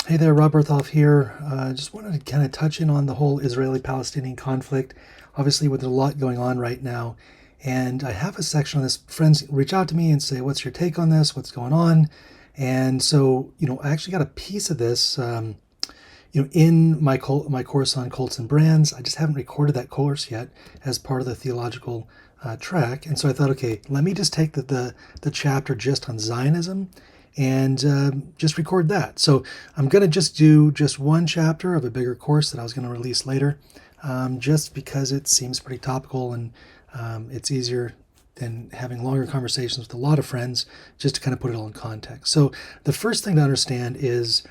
Hey there, Rob Berthoff here. Just wanted to kind of touch in on the whole Israeli-Palestinian conflict. Obviously, with a lot going on right now, and I have a section on this. Friends reach out to me and say, "What's your take on this? What's going on?" And so, I actually got a piece of this, in my course on cults and brands. I just haven't recorded that course yet as part of the theological track, and so I thought, okay, let me just take the chapter just on Zionism and just record that. So I'm going to just do just one chapter of a bigger course that I was going to release later, just because it seems pretty topical and it's easier than having longer conversations with a lot of friends, just to kind of put it all in context. So the first thing to understand is,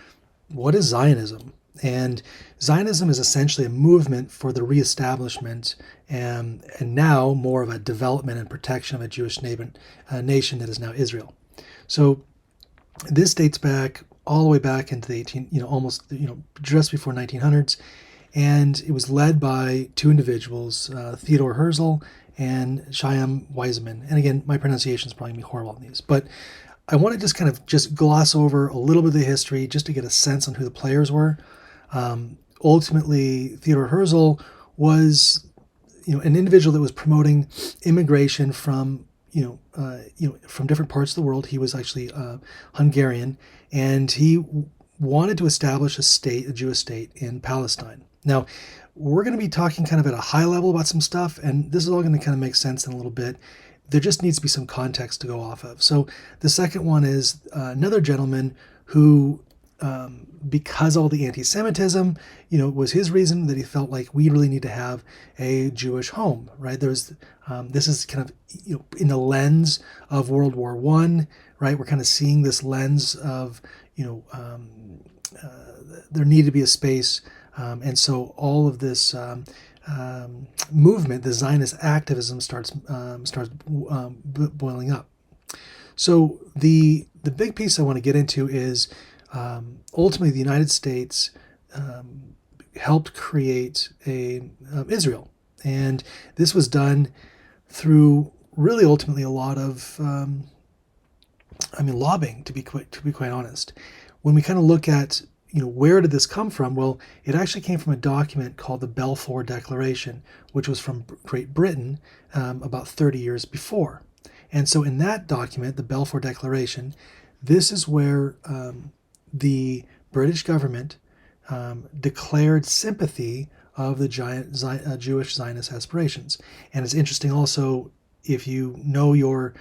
what is Zionism? And Zionism is essentially a movement for the reestablishment and now more of a development and protection of a Jewish nation that is now Israel. So this dates back all the way back into the 18, almost, just before 1900s, and it was led by two individuals, Theodor Herzl and Chaim Weizmann. And again, my pronunciation is probably going to be horrible on these, but I want to just kind of just gloss over a little bit of the history just to get a sense on who the players were. Ultimately, Theodor Herzl was, an individual that was promoting immigration from from different parts of the world. He was actually Hungarian, and he wanted to establish a state, a Jewish state in Palestine. Now, we're going to be talking kind of at a high level about some stuff, and this is all going to kind of make sense in a little bit. There just needs to be some context to go off of. So the second one is another gentleman who, because of all the anti-Semitism, was his reason that he felt like we really need to have a Jewish home, right? This is kind of, in the lens of World War I, right? We're kind of seeing this lens of, there needed to be a space. And so all of this movement, the Zionist activism starts boiling up. So the big piece I want to get into is ultimately the United States helped create Israel, and this was done through really ultimately a lot of lobbying, to be quite honest. When we kind of look at where did this come from? Well, it actually came from a document called the Balfour Declaration, which was from Great Britain about 30 years before. And so in that document, the Balfour Declaration, this is where the British government declared sympathy of the Jewish Zionist aspirations. And it's interesting also, if you know your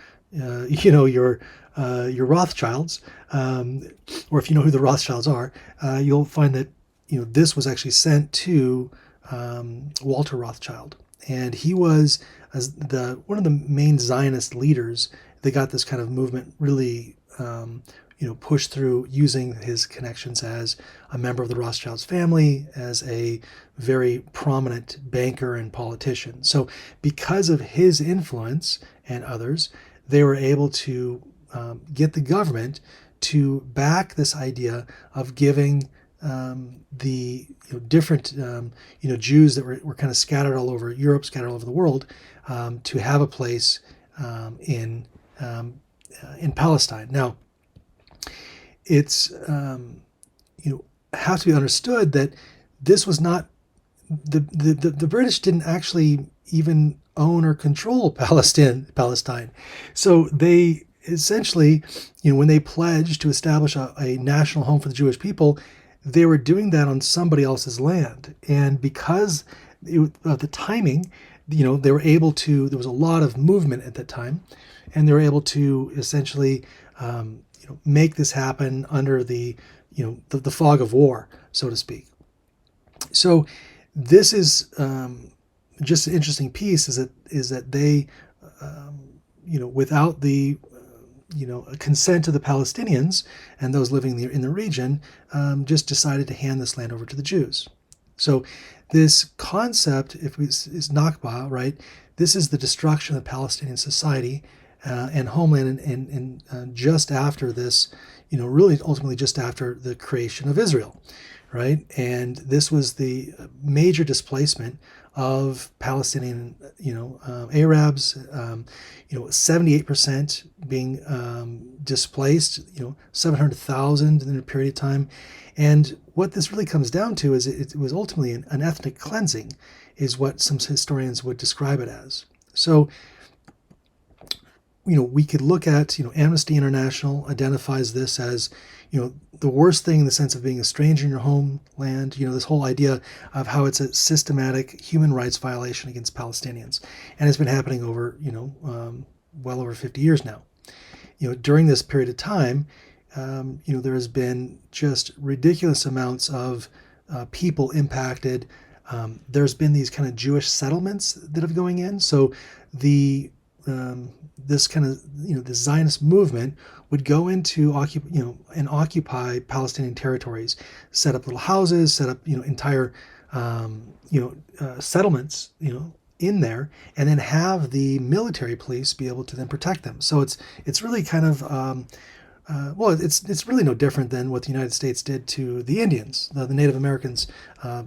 Rothschilds, or if you know who the Rothschilds are, you'll find that this was actually sent to Walter Rothschild, and he was one of the main Zionist leaders that got this kind of movement really pushed through, using his connections as a member of the Rothschilds family, as a very prominent banker and politician. So because of his influence and others, they were able to get the government to back this idea of giving the different Jews that were kind of scattered all over Europe, scattered all over the world, to have a place in Palestine. Now, it's have to be understood that this was not the British didn't actually even own or control Palestine. So they essentially, when they pledged to establish a national home for the Jewish people, they were doing that on somebody else's land. And because of the timing, they were able to, there was a lot of movement at that time, and they were able to essentially, make this happen under the fog of war, so to speak. So this is just an interesting piece, is that they, without the consent of the Palestinians and those living in the region, just decided to hand this land over to the Jews. So this concept, is Nakba, right? This is the destruction of the Palestinian society and homeland, and just after this, really ultimately just after the creation of Israel, right? And this was the major displacement of Palestinian, Arabs, 78% being displaced, 700,000 in a period of time. And what this really comes down to is it was ultimately an ethnic cleansing, is what some historians would describe it as. So, we could look at, Amnesty International identifies this as, the worst thing in the sense of being a stranger in your homeland, this whole idea of how it's a systematic human rights violation against Palestinians. And it's been happening over, well over 50 years now. During this period of time, there has been just ridiculous amounts of people impacted. There's been these kind of Jewish settlements that have going in. So the this kind of the Zionist movement would go into occupy Palestinian territories, set up little houses, set up entire settlements in there, and then have the military police be able to then protect them. So it's really kind of it's really no different than what the United States did to the Indians, the Native Americans.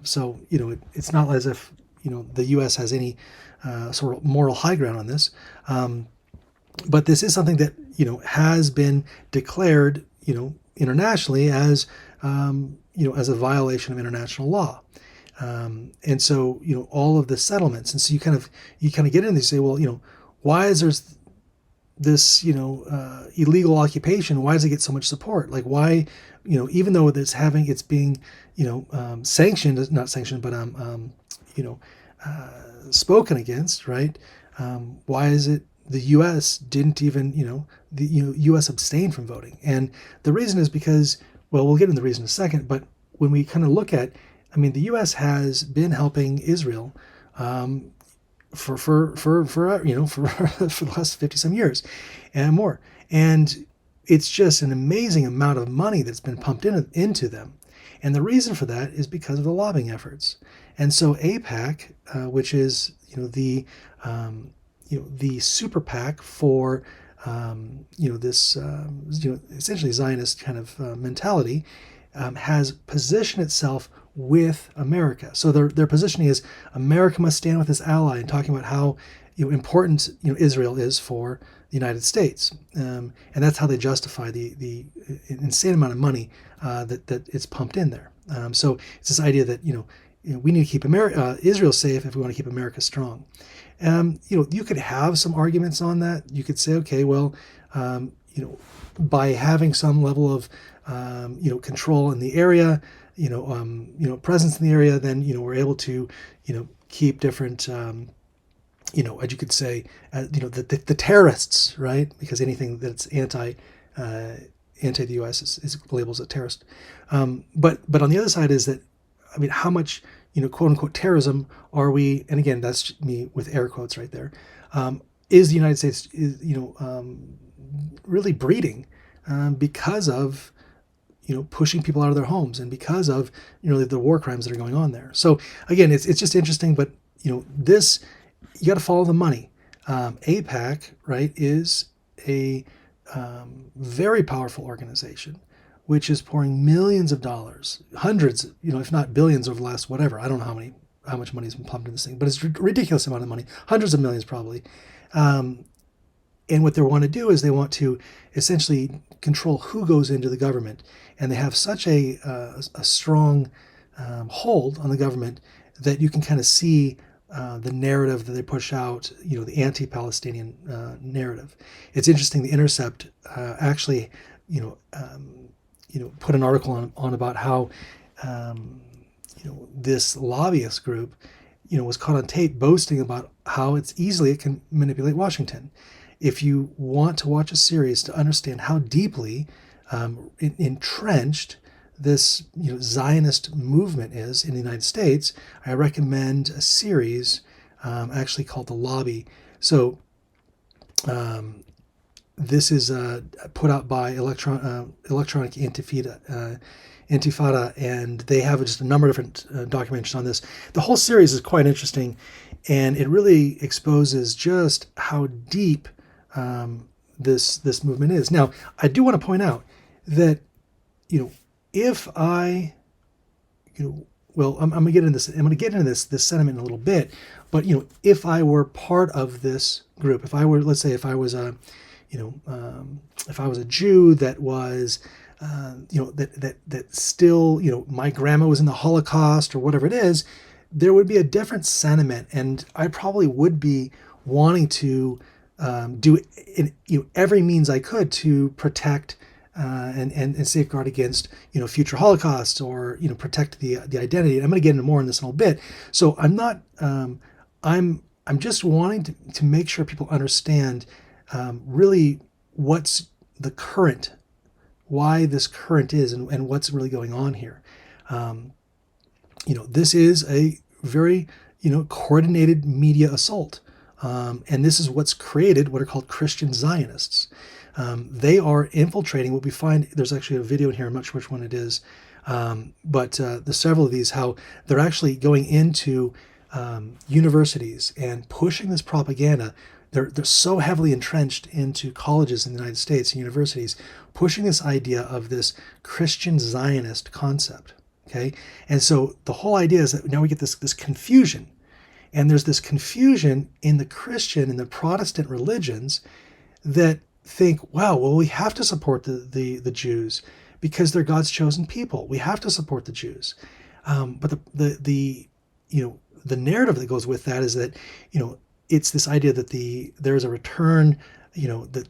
So it's not as if the U.S. has any sort of moral high ground on this. But this is something that has been declared internationally as as a violation of international law. And so all of the settlements, and so you kind of get in and you say, well, why is there this illegal occupation? Why does it get so much support? Like, why even though it's being sanctioned, not sanctioned, but spoken against, right? Why is it the U.S. didn't even, the U.S. abstained from voting? And the reason is because, well, we'll get into the reason in a second, but when we kind of look at, the U.S. has been helping Israel for the last 50 some years and more. And it's just an amazing amount of money that's been pumped into them. And the reason for that is because of the lobbying efforts. And so AIPAC, which is, the super PAC for, this, essentially Zionist kind of mentality, has positioned itself with America. So their positioning is America must stand with its ally, and talking about how important Israel is for the United States, and that's how they justify the insane amount of money that it's pumped in there. So it's this idea that we need to keep Israel safe if we want to keep America strong. You could have some arguments on that. You could say, okay, well, by having some level of control in the area, presence in the area, then we're able to keep different as you could say, the terrorists, right? Because anything that's anti the U.S. is labeled as a terrorist. But on the other side is that, how much quote unquote terrorism are we? And again, that's me with air quotes right there. Is the United States really breeding because of pushing people out of their homes, and because of the war crimes that are going on there? So again, it's just interesting, but this, you got to follow the money. AIPAC, right, is a very powerful organization, which is pouring millions of dollars, hundreds, if not billions over the last whatever. I don't know how much money has been pumped into this thing, but it's a ridiculous amount of money, hundreds of millions probably. And what they want to do is they want to essentially control who goes into the government, and they have such a strong hold on the government that you can kind of see the narrative that they push out, the anti-Palestinian narrative. It's interesting. The Intercept actually, put an article on about how, this lobbyist group, was caught on tape boasting about how easily it can manipulate Washington. If you want to watch a series to understand how deeply entrenched this Zionist movement is in the United States, I recommend a series actually called The Lobby. So this is put out by Electronic Intifada, and they have just a number of different documentaries on this. The whole series is quite interesting, and it really exposes just how deep this movement is. Now, I do want to point out that if I well, I'm going to get into this. I'm going to get into this sentiment in a little bit. But if I were part of this group, if I were, let's say, if I was a, if I was a Jew that was, that still, my grandma was in the Holocaust or whatever it is, there would be a different sentiment, and I probably would be wanting to do every means I could to protect and safeguard against future holocausts, or protect the identity. And I'm going to get into more on this in a little bit. So I'm not I'm just wanting to make sure people understand really what's the current, why this current is, and what's really going on here. This is a very coordinated media assault. And this is what's created what are called Christian Zionists. They are infiltrating what we find. There's actually a video in here. I'm not sure which one it is. But there's several of these, how they're actually going into universities and pushing this propaganda. They're so heavily entrenched into colleges in the United States and universities, pushing this idea of this Christian Zionist concept. Okay. And so the whole idea is that now we get this confusion. And there's this confusion in the Christian and the Protestant religions that think, wow, well, we have to support the Jews because they're God's chosen people. We have to support the Jews. But the narrative that goes with that is that, it's this idea that there's a return, that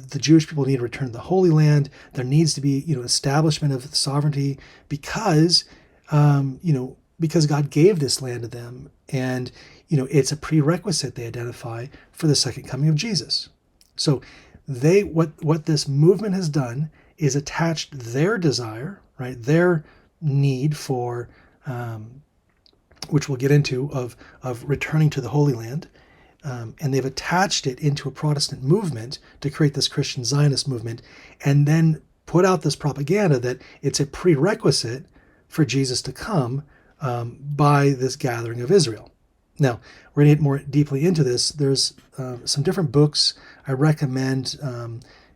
the Jewish people need to return to the Holy Land. There needs to be, establishment of sovereignty because God gave this land to them, and it's a prerequisite, they identify, for the second coming of Jesus. So what this movement has done is attached their desire, right, their need for, which we'll get into, of returning to the Holy Land, and they've attached it into a Protestant movement to create this Christian Zionist movement, and then put out this propaganda that it's a prerequisite for Jesus to come by this gathering of Israel. Now, we're going to get more deeply into this. There's some different books I recommend.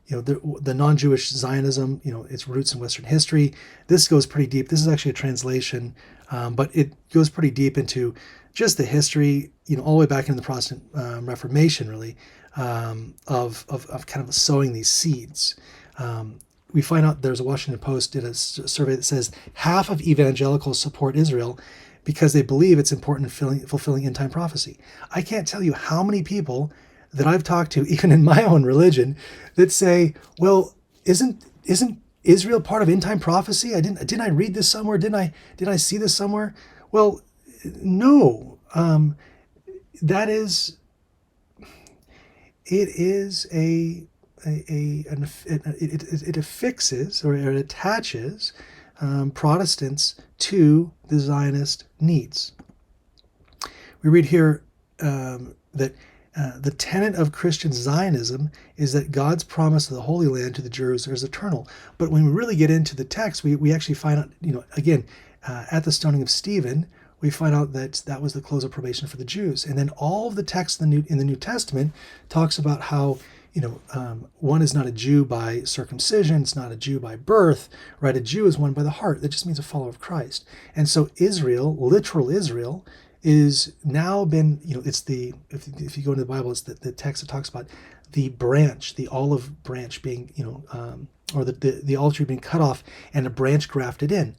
The non-Jewish Zionism, its roots in Western history. This goes pretty deep. This is actually a translation, but it goes pretty deep into just the history, all the way back into the Protestant Reformation, really, of kind of sowing these seeds. We find out there's a Washington Post did a survey that says half of evangelicals support Israel because they believe it's important in fulfilling end-time prophecy. I can't tell you how many people that I've talked to, even in my own religion, that say, well, isn't Israel part of end-time prophecy? Didn't I read this somewhere? Didn't I see this somewhere? Well, no. It is it affixes, or it attaches Protestants to the Zionist needs. We read here that the tenet of Christian Zionism is that God's promise of the Holy Land to the Jews is eternal. But when we really get into the text, we actually find out, again, at the stoning of Stephen, we find out that was the close of probation for the Jews. And then all of the text in the New Testament talks about how, one is not a Jew by circumcision, it's not a Jew by birth, right? A Jew is one by the heart. That just means a follower of Christ. And so Israel, literal Israel, is now been, it's if you go into the Bible, it's the text that talks about the branch, the olive branch being, or the olive tree being cut off and a branch grafted in.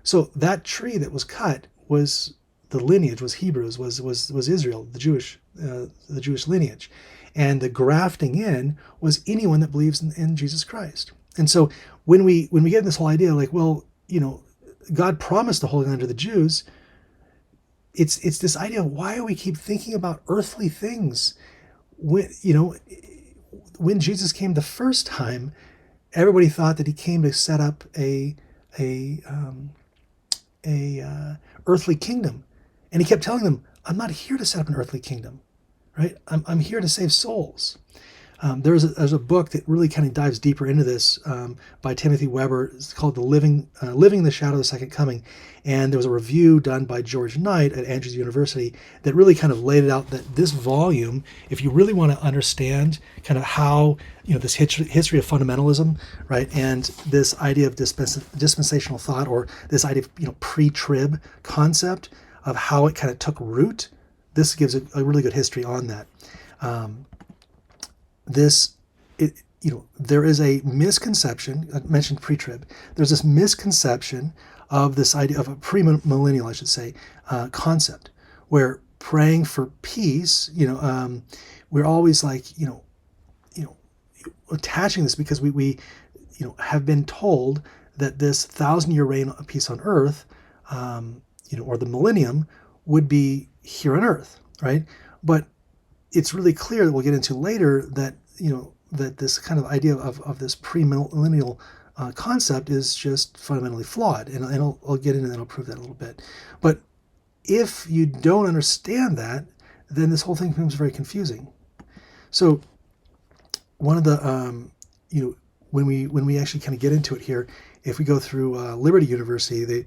So that tree that was cut was the lineage, was Hebrews, was Israel, the Jewish lineage. And the grafting in was anyone that believes in Jesus Christ. And so when we get this whole idea, like, well, God promised the Holy Land to the Jews, it's this idea of why we keep thinking about earthly things. When Jesus came the first time, everybody thought that he came to set up a earthly kingdom, and he kept telling them, "I'm not here to set up an earthly kingdom, right? I'm here to save souls." There's a book that really kind of dives deeper into this by Timothy Weber. It's called Living in the Shadow of the Second Coming. And there was a review done by George Knight at Andrews University that really kind of laid it out that this volume, if you really want to understand kind of how, this history of fundamentalism, right, and this idea of dispensational thought, or this idea of, pre-trib concept of how it kind of took root, this gives a really good history on that. There is a misconception. I mentioned pre-trib. There's this misconception of this idea of a premillennial, I should say, concept, where praying for peace, we're always like, attaching this because we have been told that this 1,000-year reign of peace on earth, or the millennium, would be here on earth, right? But it's really clear that we'll get into later that, that this kind of idea of this premillennial concept is just fundamentally flawed. And I'll get into that, I'll prove that a little bit. But if you don't understand that, then this whole thing becomes very confusing. So one of the, when we actually kind of get into it here, if we go through Liberty University, they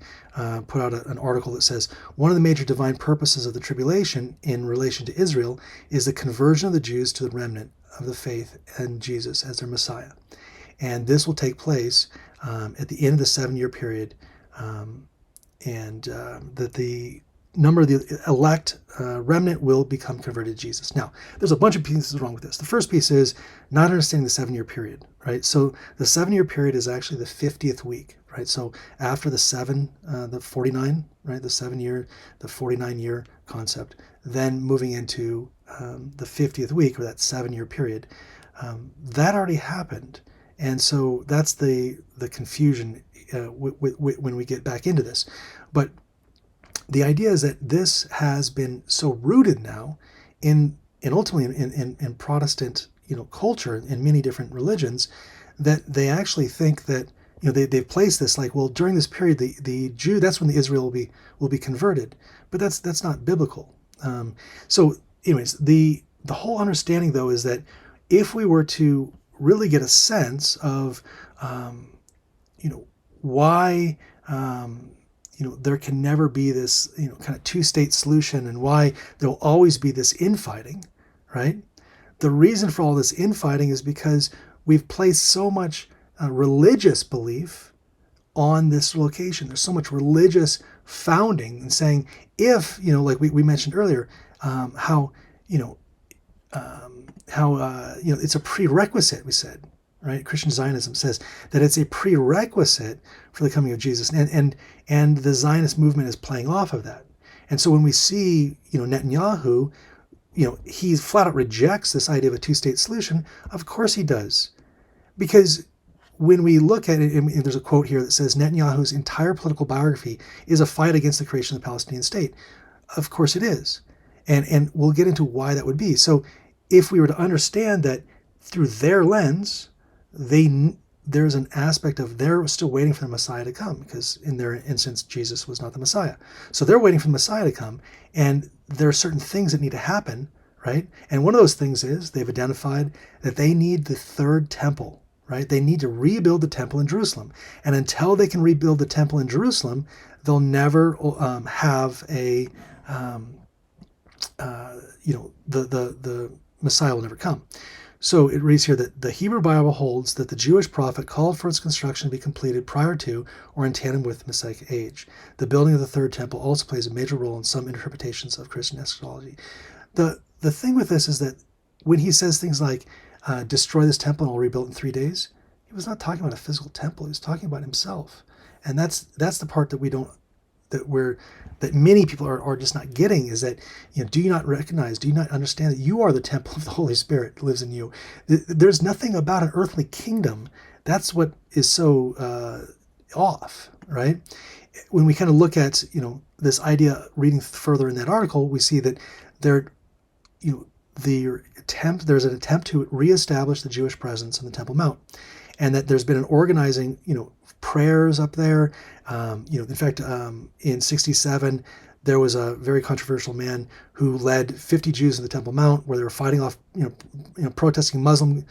put out an article that says, one of the major divine purposes of the tribulation in relation to Israel is the conversion of the Jews to the remnant of the faith and Jesus as their Messiah. And this will take place at the end of the 7-year period, that the number of the elect remnant will become converted to Jesus. Now, there's a bunch of pieces wrong with this. The first piece is not understanding the 7-year period, right? So the 7-year period is actually the 50th week, right? So after the 49, right? The 7-year, the 49-year concept, then moving into the 50th week, or that 7-year period, that already happened. And so that's the confusion when we get back into this. But the idea is that this has been so rooted now in ultimately in Protestant culture in many different religions, that they think that they've placed this like, well, during this period the Jew, that's when the Israel will be converted, but that's not biblical. So anyways, the whole understanding though is that if we were to really get a sense of why there can never be this kind of two-state solution, and why there'll always be this infighting, right? The reason for all this infighting is because we've placed so much religious belief on this location. There's so much religious founding and saying, if like we mentioned earlier, how it's a prerequisite, we said, right? Christian Zionism says that it's a prerequisite for the coming of Jesus, and the Zionist movement is playing off of that. And so when we see Netanyahu, he flat out rejects this idea of a two-state solution. Of course he does, because when we look at it, and there's a quote here that says Netanyahu's entire political biography is a fight against the creation of the Palestinian state. Of course it is, and we'll get into why that would be. So if we were to understand that through their lens, there's an aspect of they're still waiting for the Messiah to come, because in their instance, Jesus was not the Messiah. So they're waiting for the Messiah to come, and there are certain things that need to happen, right? And one of those things is they've identified that they need the third temple, right? They need to rebuild the temple in Jerusalem. And until they can rebuild the temple in Jerusalem, they'll never have a, the Messiah will never come. So it reads here that the Hebrew Bible holds that the Jewish prophet called for its construction to be completed prior to or in tandem with the Messianic age. The building of the third temple also plays a major role in some interpretations of Christian eschatology. The thing with this is that when he says things like, destroy this temple and I'll rebuild it in 3 days, he was not talking about a physical temple. He was talking about himself. And that's the part that many people are just not getting, is that, do you not recognize, do you not understand that you are the temple of the Holy Spirit that lives in you? There's nothing about an earthly kingdom. That's what is so off, right? When we kind of look at, this idea, reading further in that article, we see that there's an attempt to reestablish the Jewish presence on the Temple Mount, and that there's been an organizing, prayers up there. In fact, in 67, there was a very controversial man who led 50 Jews in the Temple Mount, where they were fighting off, protesting Muslim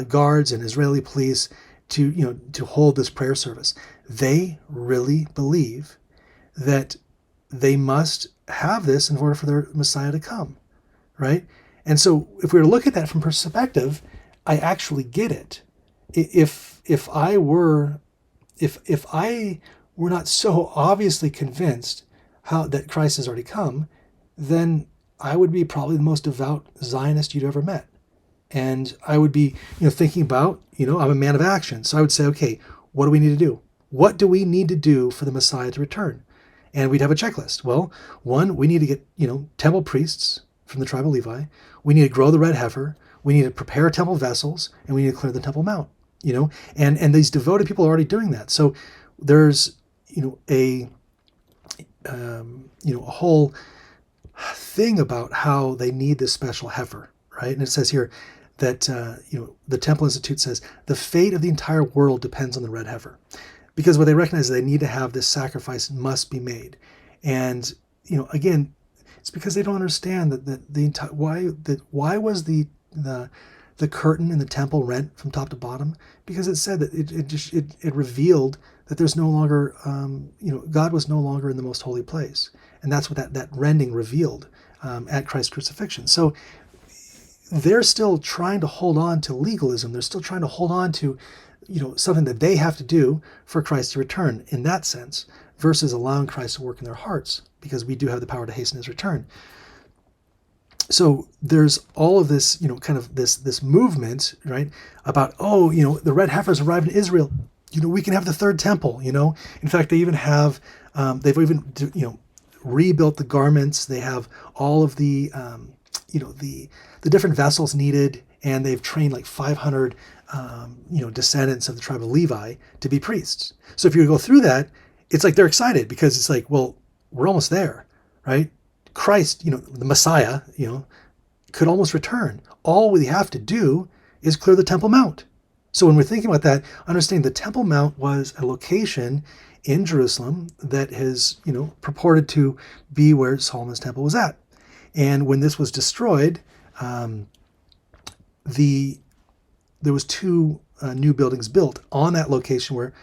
guards and Israeli police to hold this prayer service. They really believe that they must have this in order for their Messiah to come, right? And so, if we were to look at that from perspective, I actually get it. If I were not so obviously convinced that Christ has already come, then I would be probably the most devout Zionist you'd ever met. And I would be, thinking about, I'm a man of action. So I would say, okay, what do we need to do? What do we need to do for the Messiah to return? And we'd have a checklist. Well, one, we need to get, temple priests from the tribe of Levi. We need to grow the red heifer. We need to prepare temple vessels, and we need to clear the Temple Mount. And these devoted people are already doing that. So there's, a whole thing about how they need this special heifer, right? And it says here that the Temple Institute says the fate of the entire world depends on the red heifer, because what they recognize is they need to have this sacrifice must be made. And again, it's because they don't understand that the entire why was the curtain in the temple rent from top to bottom? Because it said that it revealed that there's no longer God was no longer in the most holy place, and that's what that rending revealed at Christ's crucifixion. So they're still trying to hold on to legalism. They're still trying to hold on to something that they have to do for Christ to return in that sense, versus allowing Christ to work in their hearts, because we do have the power to hasten his return. So there's all of this, kind of this movement, right, about, the red heifers arrived in Israel. We can have the third temple, In fact, they even have, they've even, rebuilt the garments. They have all of the, the different vessels needed, and they've trained like 500, descendants of the tribe of Levi to be priests. So if you go through that, it's like they're excited, because it's like, well, we're almost there, right? Christ, the Messiah, could almost return. All we have to do is clear the Temple Mount. So when we're thinking about that, understanding the Temple Mount was a location in Jerusalem that is, purported to be where Solomon's temple was at. And when this was destroyed, there was two new buildings built on that location where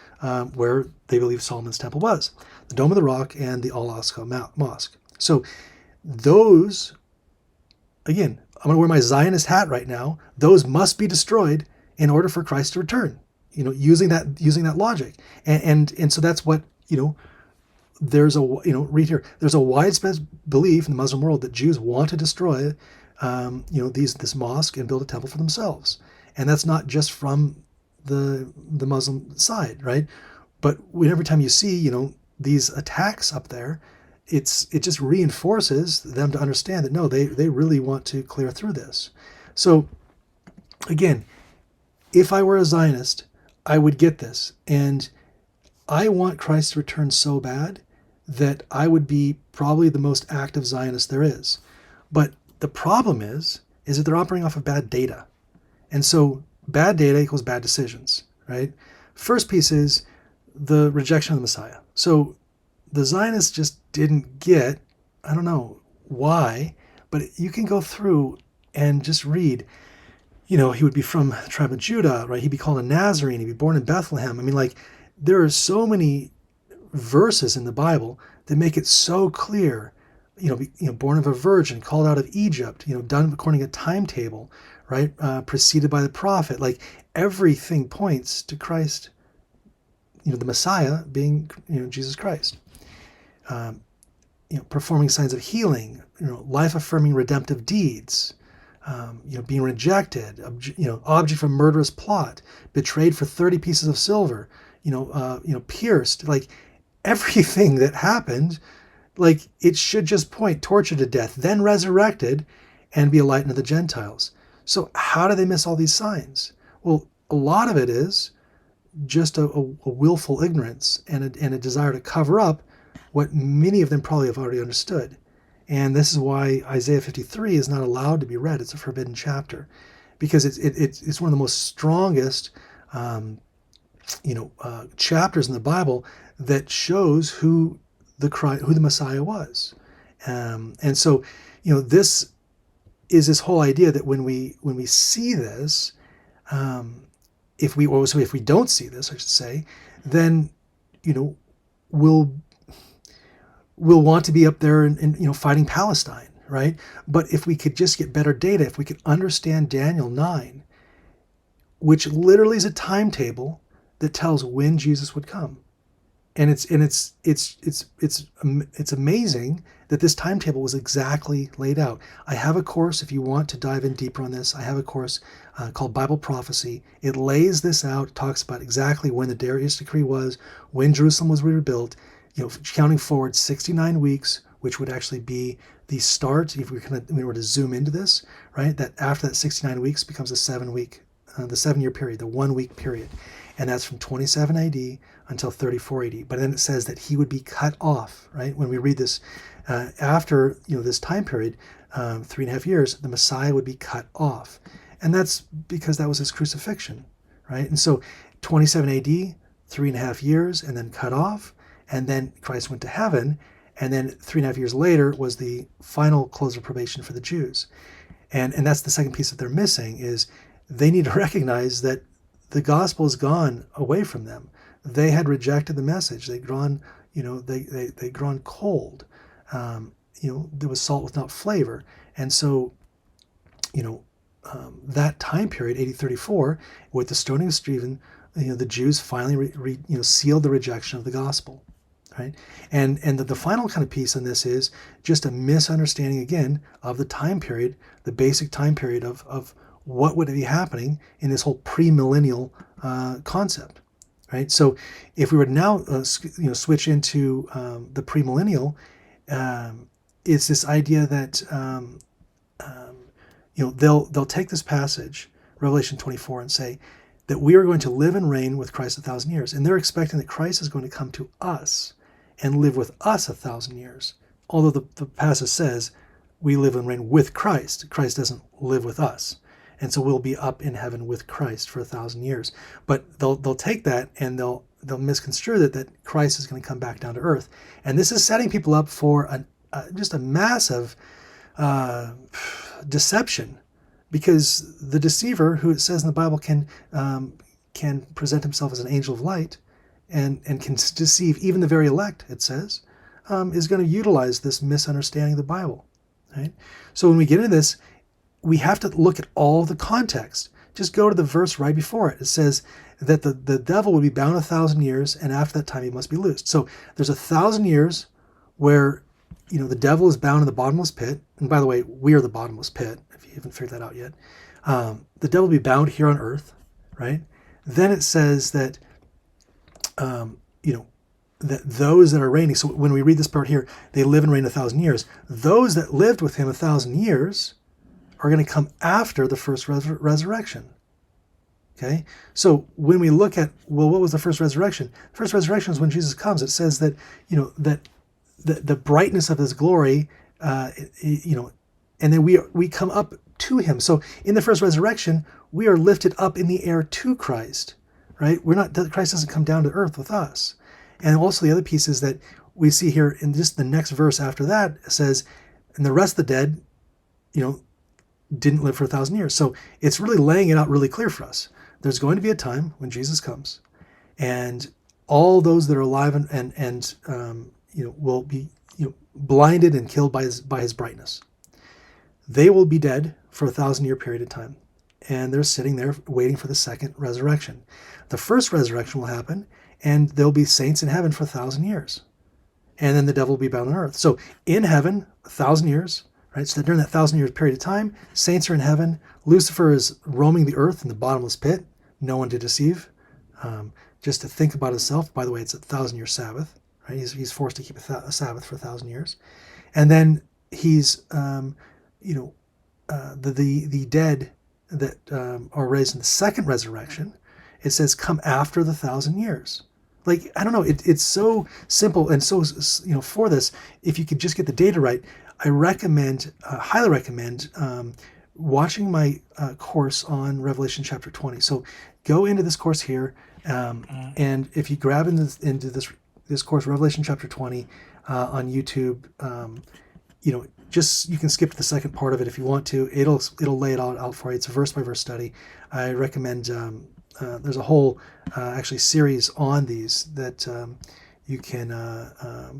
they believe Solomon's temple was: the Dome of the Rock and the Al-Aqsa Mosque. So those, again, I'm going to wear my Zionist hat right now. Those must be destroyed in order for Christ to return. Using that logic, and so that's what there's a read here. There's a widespread belief in the Muslim world that Jews want to destroy this mosque and build a temple for themselves, and that's not just from the Muslim side, right? But every time you see these attacks up there, it just reinforces them to understand that no, they really want to clear through this. So again, if I were a Zionist, I would get this, and I want Christ to return so bad that I would be probably the most active Zionist there is. But the problem is that they're operating off of bad data. And so bad data equals bad decisions, right? First piece is the rejection of the Messiah. So the Zionists just didn't get, I don't know why, but you can go through and just read, he would be from the tribe of Judah, right? He'd be called a Nazarene. He'd be born in Bethlehem. I mean, there are so many verses in the Bible that make it so clear, born of a virgin, called out of Egypt, done according to a timetable, right? Preceded by the prophet. Everything points to Christ, the Messiah being, Jesus Christ. Performing signs of healing, life-affirming redemptive deeds, being rejected, object of a murderous plot, betrayed for 30 pieces of silver, pierced, everything that happened, it should just point, tortured to death, then resurrected, and be a light unto the Gentiles. So how do they miss all these signs? Well, a lot of it is just a willful ignorance and a desire to cover up what many of them probably have already understood. And this is why Isaiah 53 is not allowed to be read. It's a forbidden chapter, because it's one of the most strongest chapters in the Bible that shows who the Messiah was. And so, this is this whole idea that when we see this, if we don't see this, I should say, then we'll want to be up there and fighting Palestine, right? But if we could just get better data, if we could understand Daniel 9, which literally is a timetable that tells when Jesus would come. And it's amazing that this timetable was exactly laid out. I have a course, if you want to dive in deeper on this, I have a course called Bible Prophecy. It lays this out, talks about exactly when the Darius decree was, when Jerusalem was rebuilt, counting forward 69 weeks, which would actually be the start, if we were to zoom into this, right? That after that 69 weeks becomes the 7-year period, the 1-week period. And that's from 27 AD until 34 AD. But then it says that he would be cut off, right? When we read this, after this time period, 3.5 years, the Messiah would be cut off. And that's because that was his crucifixion, right? And so 27 AD, 3.5 years, and then cut off. And then Christ went to heaven. And then 3.5 years later was the final close of probation for the Jews. And that's the second piece that they're missing, is they need to recognize that the gospel has gone away from them. They had rejected the message. They'd grown, they'd grown cold. There was salt without flavor. And so, that time period, AD 34, with the stoning of Stephen, the Jews finally sealed the rejection of the gospel. Right? And the final kind of piece on this is just a misunderstanding again of the time period, the basic time period of what would be happening in this whole premillennial concept, right? So if we were to now switch into the premillennial, it's this idea that they'll take this passage, Revelation 24, and say that we are going to live and reign with Christ 1,000 years, and they're expecting that Christ is going to come to us and live with us 1,000 years. Although the passage says we live and reign with Christ, Christ doesn't live with us. And so we'll be up in heaven with Christ for 1,000 years. But they'll take that and they'll misconstrue that Christ is going to come back down to earth. And this is setting people up for just a massive deception, because the deceiver, who it says in the Bible can present himself as an angel of light and can deceive even the very elect, it says, is going to utilize this misunderstanding of the Bible. Right? So when we get into this, we have to look at all the context. Just go to the verse right before it. It says that the devil will be bound 1,000 years, and after that time he must be loosed. So there's 1,000 years where the devil is bound in the bottomless pit. And by the way, we are the bottomless pit, if you haven't figured that out yet. The devil will be bound here on earth, right? Then it says that that those that are reigning, so when we read this part here, they live and reign 1,000 years. Those that lived with him 1,000 years are going to come after the first resurrection. Okay? So when we look at, what was the first resurrection? The first resurrection is when Jesus comes. It says that, that the brightness of his glory, and then we come up to him. So in the first resurrection, we are lifted up in the air to Christ, right? Christ doesn't come down to earth with us. And also the other piece is that we see here in just the next verse after that, it says, and the rest of the dead, didn't live for 1,000 years. So it's really laying it out really clear for us. There's going to be a time when Jesus comes, and all those that are alive and will be blinded and killed by his brightness. They will be dead for 1,000-year period of time, and they're sitting there waiting for the second resurrection. The first resurrection will happen, and there'll be saints in heaven for 1,000 years, and then the devil will be bound on earth. So in heaven, 1,000 years. Right, so during that 1,000-year period of time, saints are in heaven. Lucifer is roaming the earth in the bottomless pit, no one to deceive, just to think about himself. By the way, it's a 1,000-year Sabbath. Right, he's forced to keep a Sabbath for 1,000 years, and then he's, the dead that are raised in the second resurrection. It says, "Come after the 1,000 years." Like, I don't know. It's so simple, and so for this, if you could just get the data right. I recommend, highly recommend, watching my course on Revelation chapter 20. So go into this course here. And if you grab into this course, Revelation chapter 20, on YouTube, just you can skip to the second part of it if you want to. It'll lay it all out for you. It's a verse by verse study. I recommend. There's a whole actually series on these that you can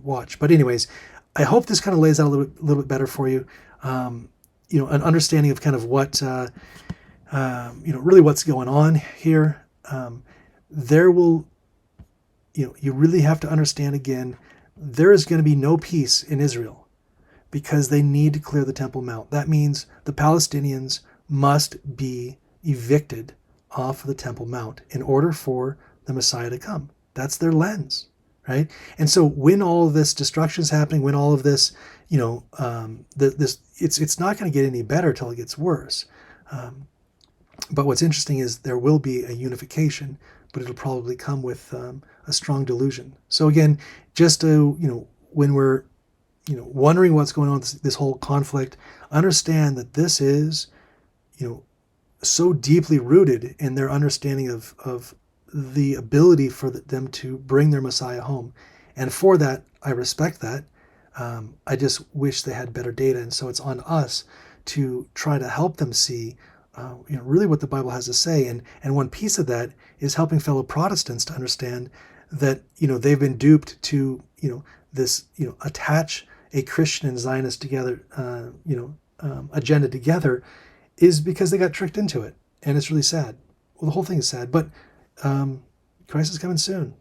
watch. But anyways, I hope this kind of lays out a little bit better for you. An understanding of kind of what really what's going on here. There will, you really have to understand again, there is going to be no peace in Israel because they need to clear the Temple Mount. That means the Palestinians must be evicted off of the Temple Mount in order for the Messiah to come. That's their lens, right? And so when all of this destruction is happening, when all of this, it's not going to get any better till it gets worse. But what's interesting is there will be a unification, but it'll probably come with a strong delusion. So again, just when we're wondering what's going on with this whole conflict, understand that this is so deeply rooted in their understanding of the ability for them to bring their Messiah home. And for that, I respect that. I just wish they had better data. And so it's on us to try to help them see really what the Bible has to say. And one piece of that is helping fellow Protestants to understand that, they've been duped to, this, attach a Christian and Zionist together, agenda together, is because they got tricked into it. And it's really sad. Well, the whole thing is sad, but Christ is coming soon.